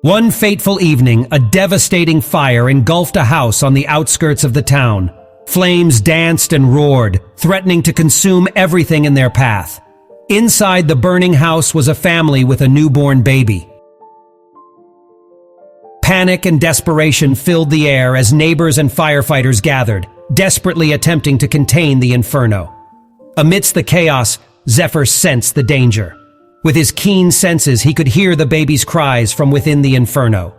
One fateful evening, a devastating fire engulfed a house on the outskirts of the town. Flames danced and roared, threatening to consume everything in their path. Inside the burning house was a family with a newborn baby. Panic and desperation filled the air as neighbors and firefighters gathered, desperately attempting to contain the inferno. Amidst the chaos, Zephyr sensed the danger. With his keen senses, he could hear the baby's cries from within the inferno.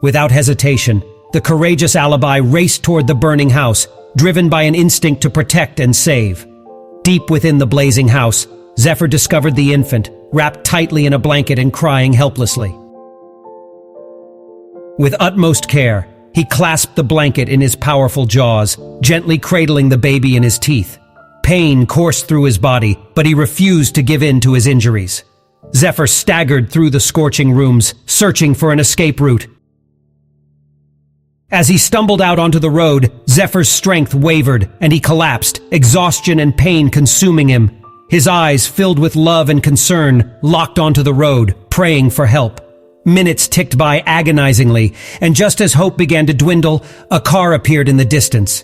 Without hesitation, the courageous Alabai raced toward the burning house, driven by an instinct to protect and save. Deep within the blazing house, Zephyr discovered the infant, wrapped tightly in a blanket and crying helplessly. With utmost care, he clasped the blanket in his powerful jaws, gently cradling the baby in his teeth. Pain coursed through his body, but he refused to give in to his injuries. Zephyr staggered through the scorching rooms, searching for an escape route. As he stumbled out onto the road, Zephyr's strength wavered, and he collapsed, exhaustion and pain consuming him. His eyes, filled with love and concern, locked onto the road, praying for help. Minutes ticked by agonizingly, and just as hope began to dwindle, a car appeared in the distance.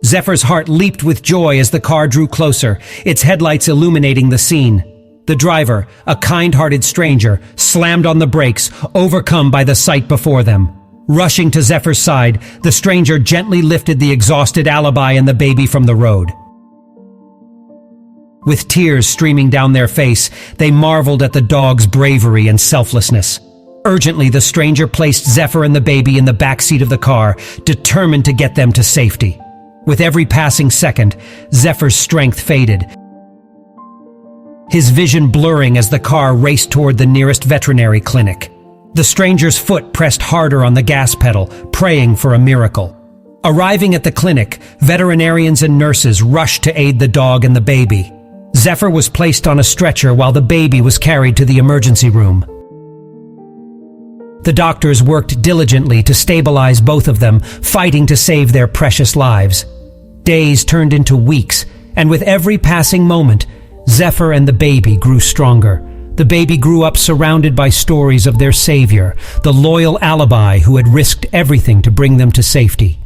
Zephyr's heart leaped with joy as the car drew closer, its headlights illuminating the scene. The driver, a kind-hearted stranger, slammed on the brakes, overcome by the sight before them. Rushing to Zephyr's side, the stranger gently lifted the exhausted Alabai and the baby from the road. With tears streaming down their face, they marveled at the dog's bravery and selflessness. Urgently, the stranger placed Zephyr and the baby in the back seat of the car, determined to get them to safety. With every passing second, Zephyr's strength faded, his vision blurring as the car raced toward the nearest veterinary clinic. The stranger's foot pressed harder on the gas pedal, praying for a miracle. Arriving at the clinic, veterinarians and nurses rushed to aid the dog and the baby. Zephyr was placed on a stretcher while the baby was carried to the emergency room. The doctors worked diligently to stabilize both of them, fighting to save their precious lives. Days turned into weeks, and with every passing moment, Zephyr and the baby grew stronger. The baby grew up surrounded by stories of their savior, the loyal Alabai who had risked everything to bring them to safety.